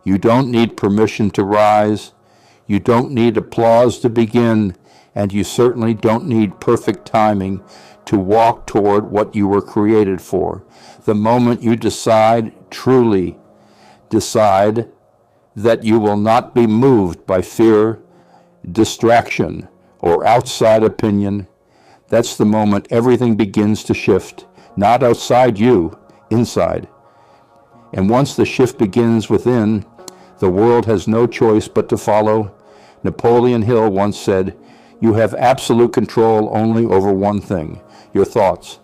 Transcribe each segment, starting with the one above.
You don't need permission to rise. You don't need applause to begin, and you certainly don't need perfect timing to walk toward what you were created for. The moment you decide, truly decide, that you will not be moved by fear, distraction, or outside opinion, that's the moment everything begins to shift. Not outside you, inside. And once the shift begins within, the world has no choice but to follow. Napoleon Hill once said, "You have absolute control only over one thing, your thoughts."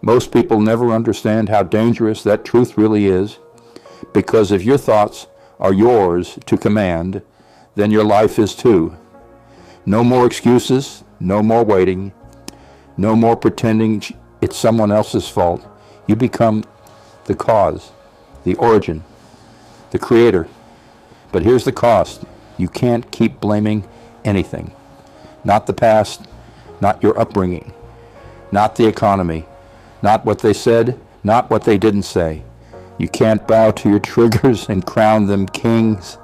Most people never understand how dangerous that truth really is, because if your thoughts are yours to command, then your life is too. No more excuses, no more waiting, no more pretending it's someone else's fault. You become the cause, the origin, the creator. But here's the cost. You can't keep blaming anything. Not the past, not your upbringing, not the economy, not what they said, not what they didn't say. You can't bow to your triggers and crown them kings.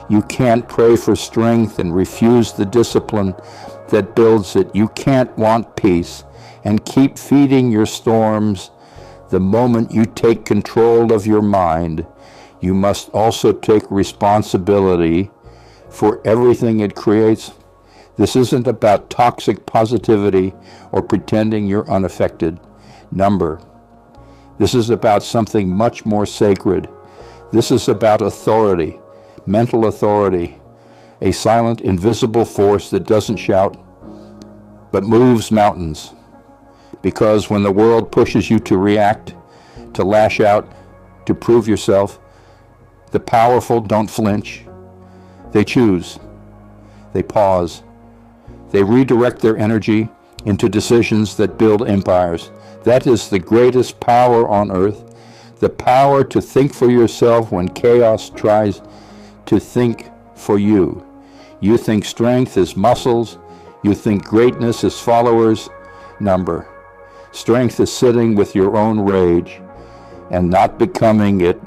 You can't pray for strength and refuse the discipline that builds it. You can't want peace and keep feeding your storms. The moment you take control of your mind, you must also take responsibility for everything it creates. This isn't about toxic positivity or pretending you're unaffected. This is about something much more sacred. This is about authority, mental authority, a silent, invisible force that doesn't shout, but moves mountains. Because when the world pushes you to react, to lash out, to prove yourself, the powerful don't flinch. They choose. They pause. They redirect their energy into decisions that build empires. That is the greatest power on earth, the power to think for yourself when chaos tries to think for you. You think strength is muscles. You think greatness is followers. Strength is sitting with your own rage and not becoming it.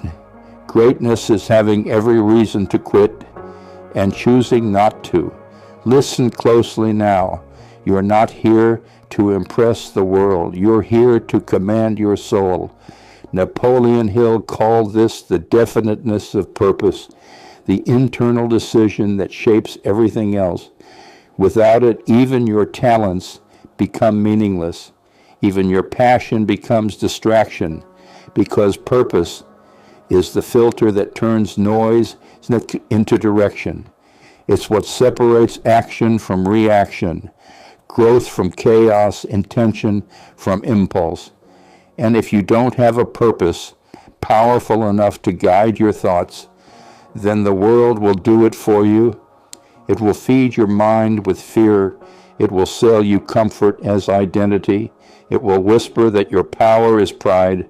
Greatness is having every reason to quit and choosing not to. Listen closely now. You're not here to impress the world. You're here to command your soul. Napoleon Hill called this the definiteness of purpose, the internal decision that shapes everything else. Without it, even your talents become meaningless. Even your passion becomes distraction, because purpose is the filter that turns noise into direction. It's what separates action from reaction, growth from chaos, intention from impulse. And if you don't have a purpose powerful enough to guide your thoughts, then the world will do it for you. It will feed your mind with fear. It will sell you comfort as identity. It will whisper that your power is pride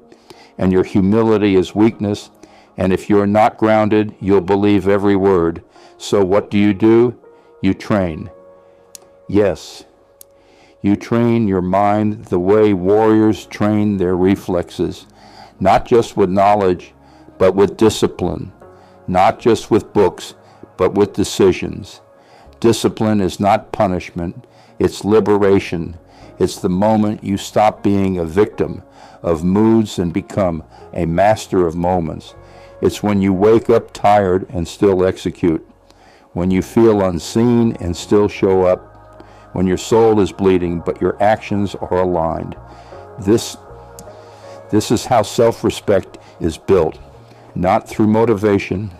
and your humility is weakness. And if you're not grounded, you'll believe every word. So what do? You train. Yes, you train your mind the way warriors train their reflexes, not just with knowledge, but with discipline, not just with books, but with decisions. Discipline is not punishment, it's liberation. It's the moment you stop being a victim of moods and become a master of moments. It's when you wake up tired and still execute, when you feel unseen and still show up, when your soul is bleeding but your actions are aligned. This is how self-respect is built, not through motivation,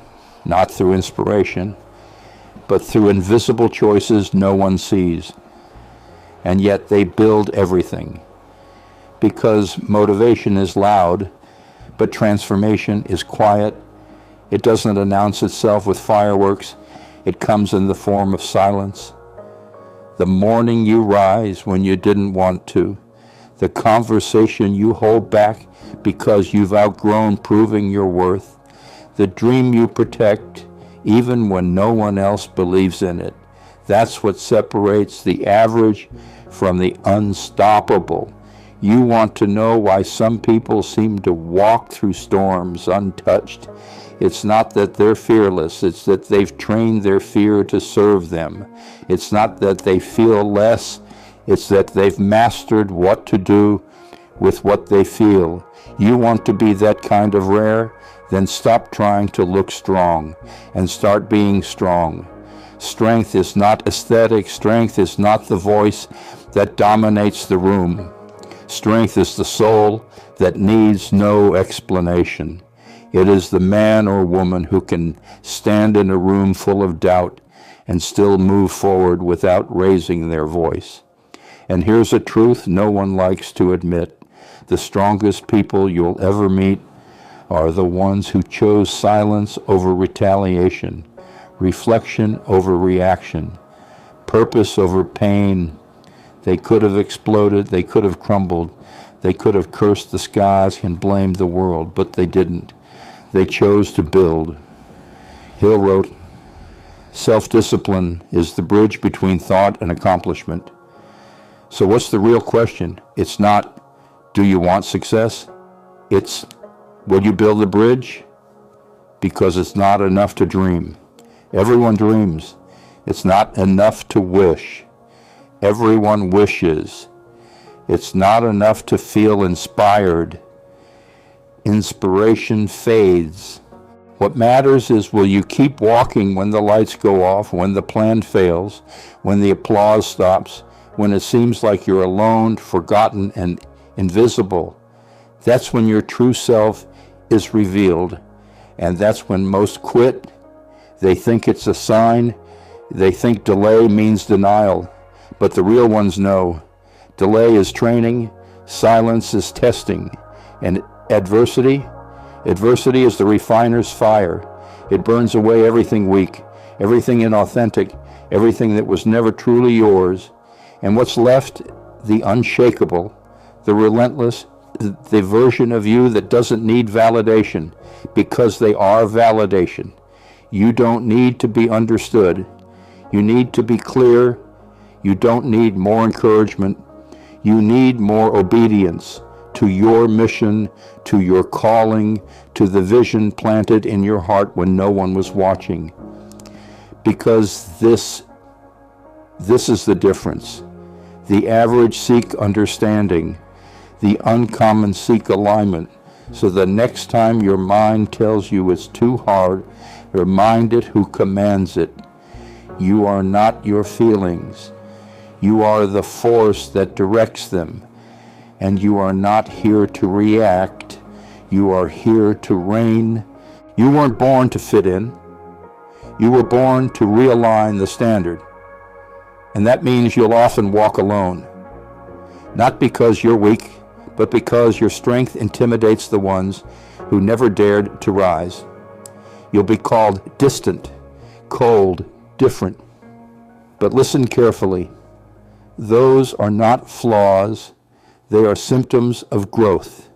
not through inspiration, but through invisible choices no one sees. And yet they build everything. Because motivation is loud, but transformation is quiet. It doesn't announce itself with fireworks. It comes in the form of silence. The morning you rise when you didn't want to. The conversation you hold back because you've outgrown proving your worth. The dream you protect even when no one else believes in it. That's what separates the average from the unstoppable. You want to know why some people seem to walk through storms untouched. It's not that they're fearless, it's that they've trained their fear to serve them. It's not that they feel less, it's that they've mastered what to do with what they feel. You want to be that kind of rare? Then stop trying to look strong and start being strong. Strength is not aesthetic. Strength is not the voice that dominates the room. Strength is the soul that needs no explanation. It is the man or woman who can stand in a room full of doubt and still move forward without raising their voice. And here's a truth no one likes to admit. The strongest people you'll ever meet are the ones who chose silence over retaliation, reflection over reaction, purpose over pain. They could have exploded, they could have crumbled, they could have cursed the skies and blamed the world, but they didn't. They chose to build. Hill wrote, "Self-discipline is the bridge between thought and accomplishment." So what's the real question? It's not, do you want success? It's, will you build the bridge? Because it's not enough to dream. Everyone dreams. It's not enough to wish. Everyone wishes. It's not enough to feel inspired. Inspiration fades. What matters is, will you keep walking when the lights go off, when the plan fails, when the applause stops, when it seems like you're alone, forgotten, and invisible? That's when your true self is revealed, and that's when most quit. They think it's a sign. They think delay means denial, but the real ones know. Delay is training, silence is testing, and adversity is the refiner's fire. It burns away everything weak, everything inauthentic, everything that was never truly yours. And what's left? The unshakable, the relentless, the version of you that doesn't need validation, because they are validation. You don't need to be understood. You need to be clear. You don't need more encouragement. You need more obedience to your mission, to your calling, to the vision planted in your heart when no one was watching. Because this is the difference. The average seek understanding. The uncommon seek alignment. So the next time your mind tells you it's too hard, remind it who commands it. You are not your feelings. You are the force that directs them. And you are not here to react. You are here to reign. You weren't born to fit in. You were born to realign the standard. And that means you'll often walk alone. Not because you're weak, but because your strength intimidates the ones who never dared to rise. You'll be called distant, cold, different. But listen carefully. Those are not flaws. They are symptoms of growth.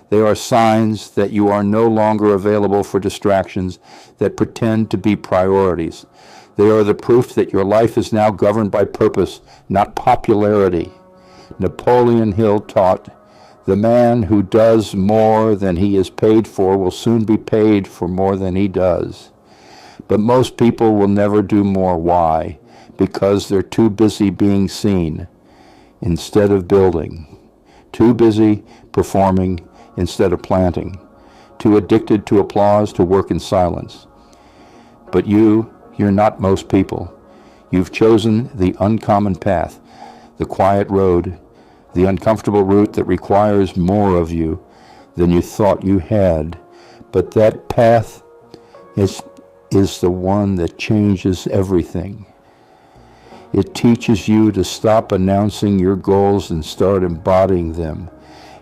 They are signs that you are no longer available for distractions that pretend to be priorities. They are the proof that your life is now governed by purpose, not popularity. Napoleon Hill taught, "The man who does more than he is paid for will soon be paid for more than he does." But most people will never do more. Why? Because they're too busy being seen instead of building. Too busy performing instead of planting. Too addicted to applause to work in silence. But you're not most people. You've chosen the uncommon path, the quiet road, the uncomfortable route that requires more of you than you thought you had. But that path is the one that changes everything. It teaches you to stop announcing your goals and start embodying them.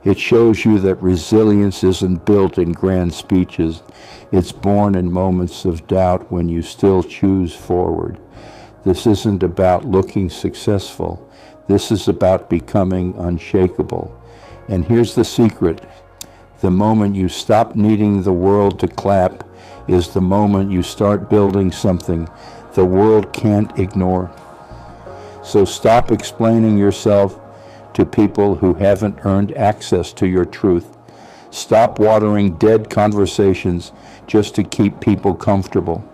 It shows you that resilience isn't built in grand speeches. It's born in moments of doubt when you still choose forward. This isn't about looking successful. This is about becoming unshakable. And here's the secret. The moment you stop needing the world to clap is the moment you start building something the world can't ignore. So stop explaining yourself to people who haven't earned access to your truth. Stop watering dead conversations just to keep people comfortable.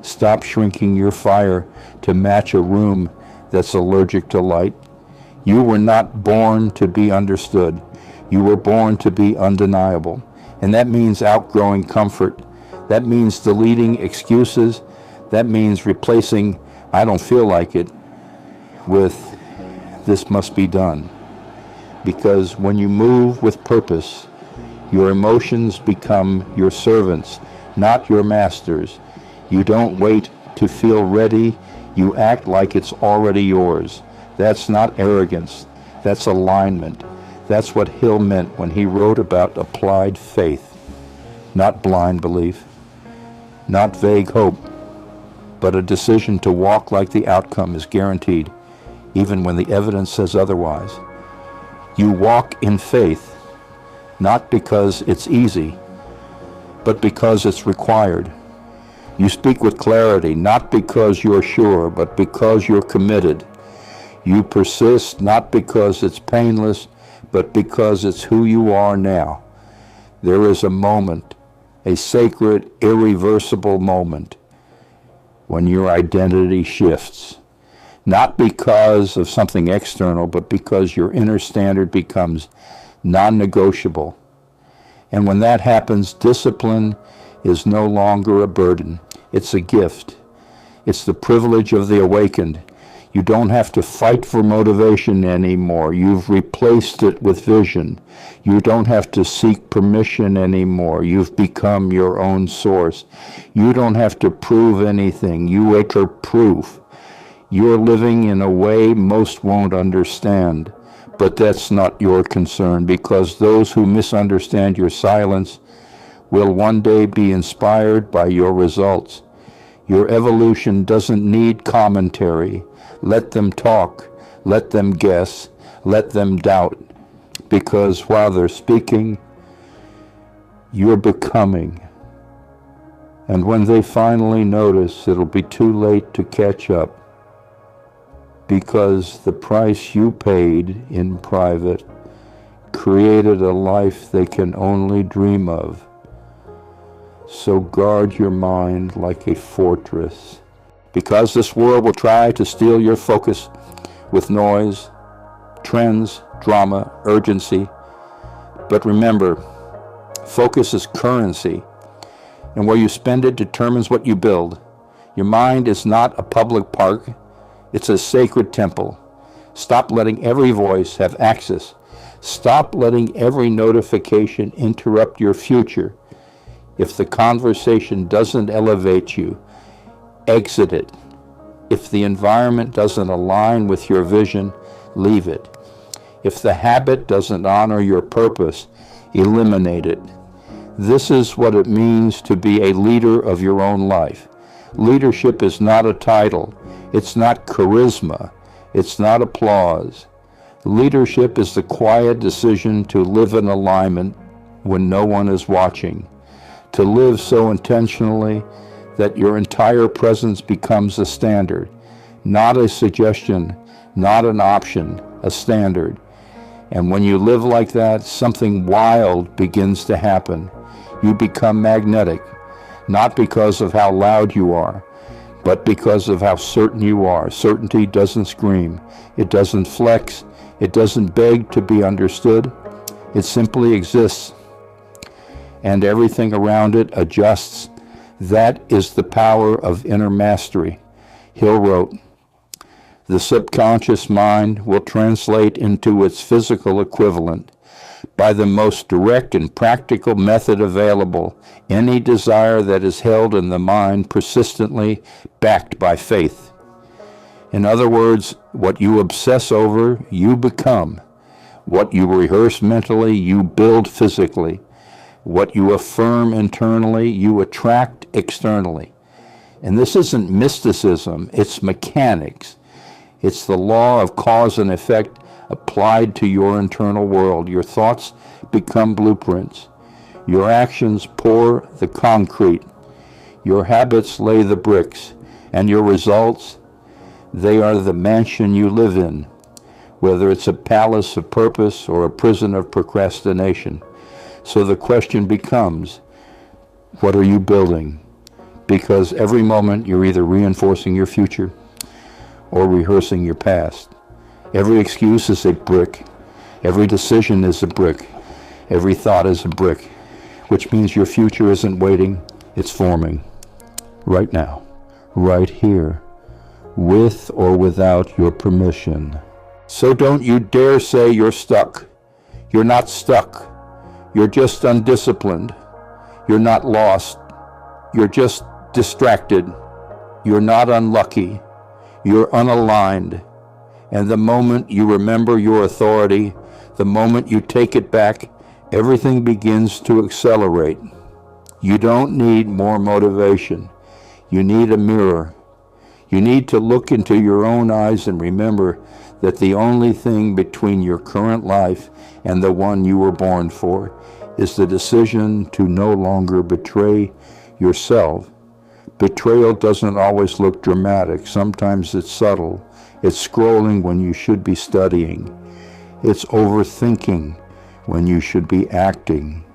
Stop shrinking your fire to match a room that's allergic to light. You were not born to be understood. You were born to be undeniable. And that means outgrowing comfort. That means deleting excuses. That means replacing "I don't feel like it" with "this must be done." Because when you move with purpose, your emotions become your servants, not your masters. You don't wait to feel ready. You act like it's already yours. That's not arrogance. That's alignment. That's what Hill meant when he wrote about applied faith. Not blind belief, not vague hope, but a decision to walk like the outcome is guaranteed, even when the evidence says otherwise. You walk in faith, not because it's easy, but because it's required. You speak with clarity, not because you're sure, but because you're committed. You persist, not because it's painless, but because it's who you are now. There is a moment, a sacred, irreversible moment, when your identity shifts. Not because of something external, but because your inner standard becomes non-negotiable. And when that happens, discipline is no longer a burden. It's a gift. It's the privilege of the awakened. You don't have to fight for motivation anymore. You've replaced it with vision. You don't have to seek permission anymore. You've become your own source. You don't have to prove anything. You are proof. You're living in a way most won't understand. But that's not your concern, because those who misunderstand your silence will one day be inspired by your results. Your evolution doesn't need commentary. Let them talk, let them guess, let them doubt, because while they're speaking, you're becoming. And when they finally notice, it'll be too late to catch up, because the price you paid in private created a life they can only dream of. So guard your mind like a fortress, because this world will try to steal your focus with noise, trends, drama, urgency. But remember, focus is currency, and where you spend it determines what you build. Your mind is not a public park. It's a sacred temple. Stop letting every voice have access. Stop letting every notification interrupt your future. If the conversation doesn't elevate you, exit it. If the environment doesn't align with your vision, leave it. If the habit doesn't honor your purpose, eliminate it. This is what it means to be a leader of your own life. Leadership is not a title. It's not charisma. It's not applause. Leadership is the quiet decision to live in alignment when no one is watching. To live so intentionally that your entire presence becomes a standard, not a suggestion, not an option, a standard. And when you live like that, something wild begins to happen. You become magnetic, not because of how loud you are, but because of how certain you are. Certainty doesn't scream. It doesn't flex. It doesn't beg to be understood. It simply exists, and everything around it adjusts. That is the power of inner mastery. Hill wrote, "The subconscious mind will translate into its physical equivalent by the most direct and practical method available any desire that is held in the mind persistently backed by faith." In other words, what you obsess over, you become. What you rehearse mentally, you build physically. What you affirm internally, you attract externally. And this isn't mysticism, it's mechanics. It's the law of cause and effect applied to your internal world. Your thoughts become blueprints. Your actions pour the concrete. Your habits lay the bricks. And your results, they are the mansion you live in. whether it's a palace of purpose or a prison of procrastination. So the question becomes, what are you building? Because every moment you're either reinforcing your future or rehearsing your past. Every excuse is a brick. Every decision is a brick. Every thought is a brick, which means your future isn't waiting, it's forming. Right now, right here, with or without your permission. So don't you dare say you're stuck. You're not stuck. You're just undisciplined. You're not lost. You're just distracted. You're not unlucky. You're unaligned. And the moment you remember your authority, the moment you take it back, everything begins to accelerate. You don't need more motivation. You need a mirror. You need to look into your own eyes and remember that the only thing between your current life and the one you were born for is the decision to no longer betray yourself. Betrayal doesn't always look dramatic. Sometimes it's subtle. It's scrolling when you should be studying. It's overthinking when you should be acting.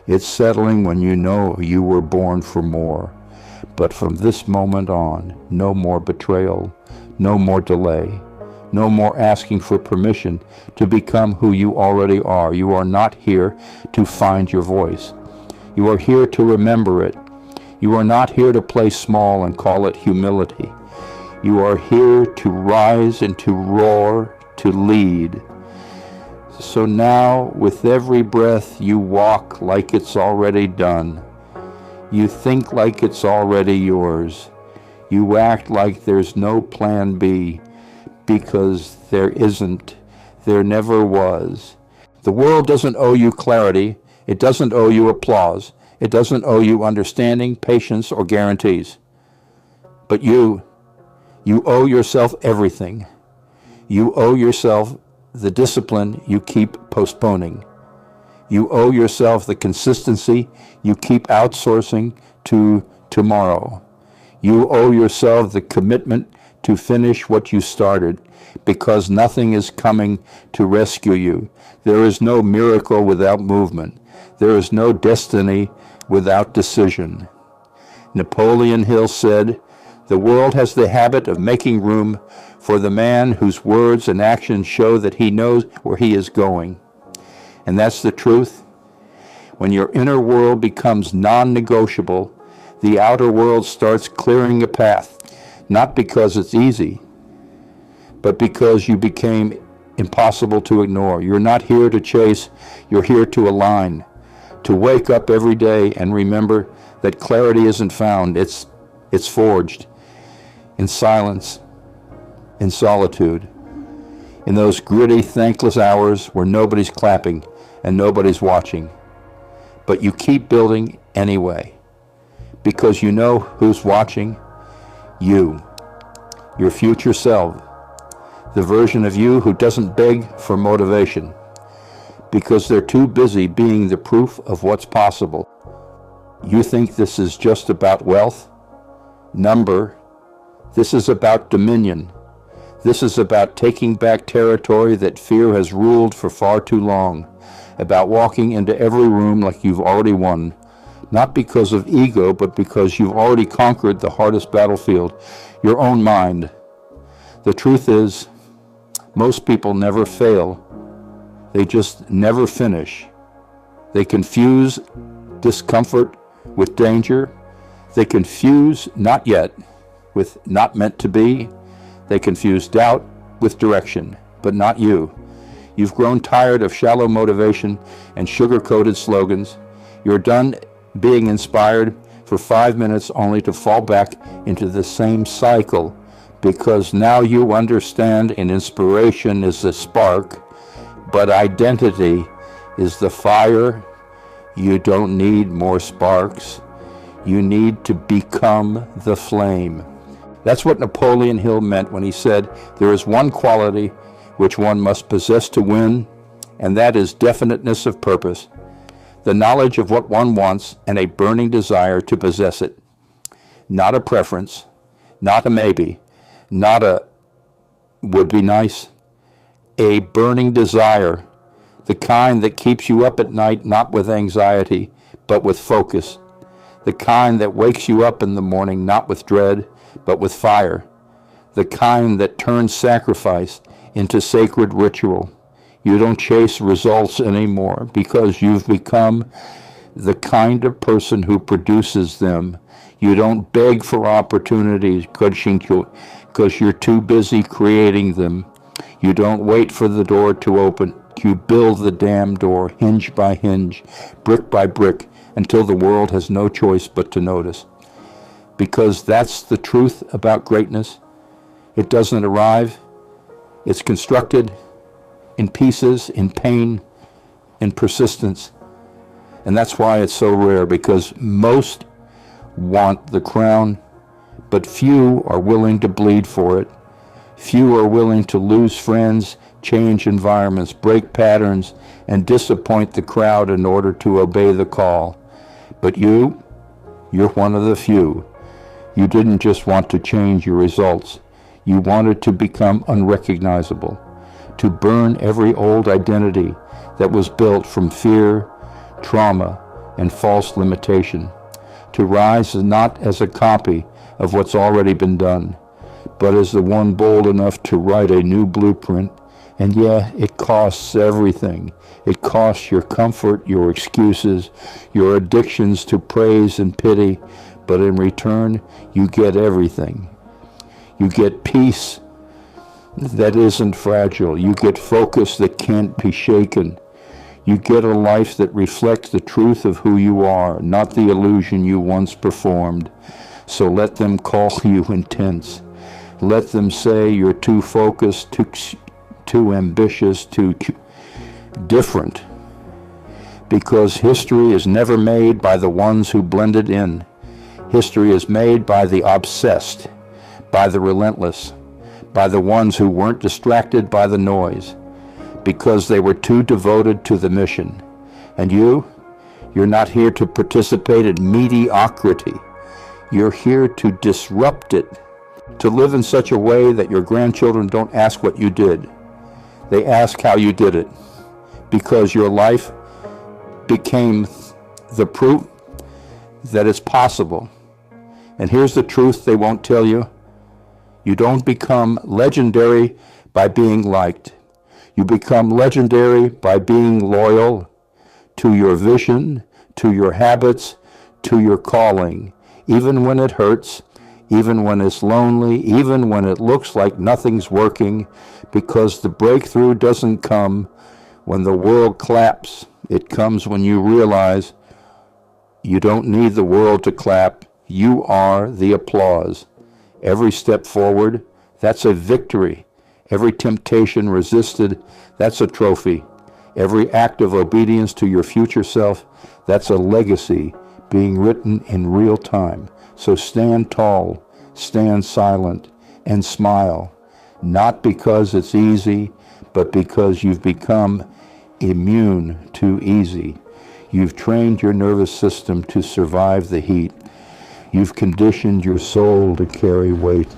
It's settling when you know you were born for more. But from this moment on, no more betrayal, no more delay, no more asking for permission to become who you already are. You are not here to find your voice. You are here to remember it. You are not here to play small and call it humility. You are here to rise and to roar, to lead. So now, with every breath, you walk like it's already done. You think like it's already yours. You act like there's no plan B, because there isn't. There never was. The world doesn't owe you clarity. It doesn't owe you applause. It doesn't owe you understanding, patience, or guarantees. But you owe yourself everything. You owe yourself the discipline you keep postponing. You owe yourself the consistency you keep outsourcing to tomorrow. You owe yourself the commitment to finish what you started, because nothing is coming to rescue you. There is no miracle without movement. There is no destiny without decision. Napoleon Hill said, "The world has the habit of making room for the man whose words and actions show that he knows where he is going." And that's the truth. When your inner world becomes non-negotiable, the outer world starts clearing a path, not because it's easy, but because you became impossible to ignore. You're not here to chase, you're here to align, to wake up every day and remember that clarity isn't found, it's forged in silence, in solitude, in those gritty, thankless hours where nobody's clapping and nobody's watching. But you keep building anyway, because you know who's watching. You, your future self, the version of you who doesn't beg for motivation, because they're too busy being the proof of what's possible. You think this is just about wealth, number. This is about dominion. This is about taking back territory that fear has ruled for far too long, about walking into every room like you've already won, not because of ego, but because you've already conquered the hardest battlefield, your own mind. The truth is, most people never fail. They just never finish. They confuse discomfort with danger. They confuse not yet with not meant to be. They confuse doubt with direction, but not you. You've grown tired of shallow motivation and sugar-coated slogans. You're done being inspired for 5 minutes only to fall back into the same cycle, because now you understand an inspiration is the spark, but identity is the fire. You don't need more sparks. You need to become the flame. That's what Napoleon Hill meant when he said, "There is one quality which one must possess to win, and that is definiteness of purpose, the knowledge of what one wants and a burning desire to possess it. Not a preference, not a maybe, not a would be nice, a burning desire, the kind that keeps you up at night, not with anxiety, but with focus. The kind that wakes you up in the morning, not with dread, but with fire. The kind that turns sacrifice into sacred ritual. You don't chase results anymore because you've become the kind of person who produces them. You don't beg for opportunities because you're too busy creating them. You don't wait for the door to open. You build the damn door, hinge by hinge, brick by brick, until the world has no choice but to notice. Because that's the truth about greatness. It doesn't arrive. It's constructed in pieces, in pain, in persistence. And that's why it's so rare, because most want the crown, but few are willing to bleed for it. Few are willing to lose friends, change environments, break patterns, and disappoint the crowd in order to obey the call. But you're one of the few. You didn't just want to change your results. You wanted to become unrecognizable, to burn every old identity that was built from fear, trauma, and false limitation, to rise not as a copy of what's already been done, but as the one bold enough to write a new blueprint. And yeah, it costs everything. It costs your comfort, your excuses, your addictions to praise and pity, but in return, you get everything. You get peace that isn't fragile. You get focus that can't be shaken. You get a life that reflects the truth of who you are, not the illusion you once performed. So let them call you intense. Let them say you're too focused, too ambitious, too different. Because history is never made by the ones who blended in. History is made by the obsessed, by the relentless, by the ones who weren't distracted by the noise, because they were too devoted to the mission. And you're not here to participate in mediocrity. You're here to disrupt it, to live in such a way that your grandchildren don't ask what you did. They ask how you did it, because your life became the proof that it's possible. And here's the truth they won't tell you. You don't become legendary by being liked. You become legendary by being loyal to your vision, to your habits, to your calling, even when it hurts, even when it's lonely, even when it looks like nothing's working, because the breakthrough doesn't come when the world claps. It comes when you realize you don't need the world to clap. You are the applause. Every step forward, that's a victory. Every temptation resisted, that's a trophy. Every act of obedience to your future self, that's a legacy being written in real time. So stand tall, stand silent, and smile. Not because it's easy, but because you've become immune to easy. You've trained your nervous system to survive the heat. You've conditioned your soul to carry weight.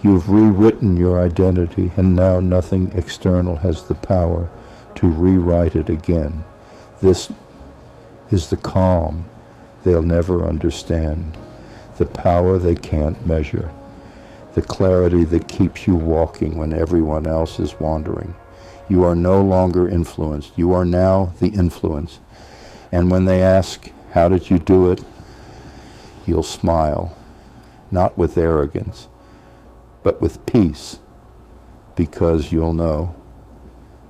You've rewritten your identity, and now nothing external has the power to rewrite it again. This is the calm they'll never understand, the power they can't measure, the clarity that keeps you walking when everyone else is wandering. You are no longer influenced. You are now the influence. And when they ask, how did you do it? You'll smile, not with arrogance, but with peace, because you'll know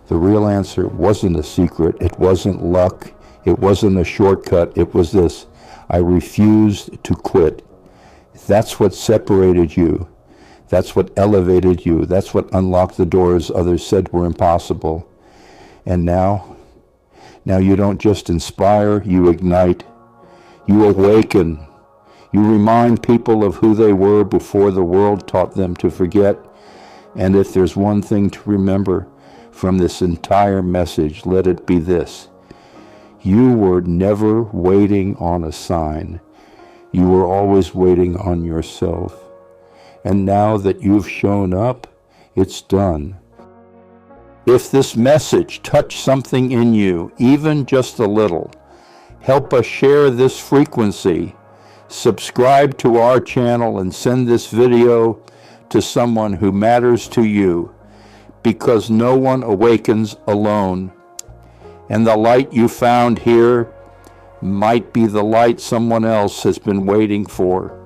the real answer wasn't a secret. It wasn't luck. It wasn't a shortcut. It was this: I refused to quit. That's what separated you. That's what elevated you. That's what unlocked the doors others said were impossible. And now you don't just inspire, you ignite. You awaken. You remind people of who they were before the world taught them to forget. And if there's one thing to remember from this entire message, let it be this: you were never waiting on a sign. You were always waiting on yourself. And now that you've shown up, it's done. If this message touched something in you, even just a little, help us share this frequency. Subscribe to our channel and send this video to someone who matters to you, because no one awakens alone. And the light you found here might be the light someone else has been waiting for.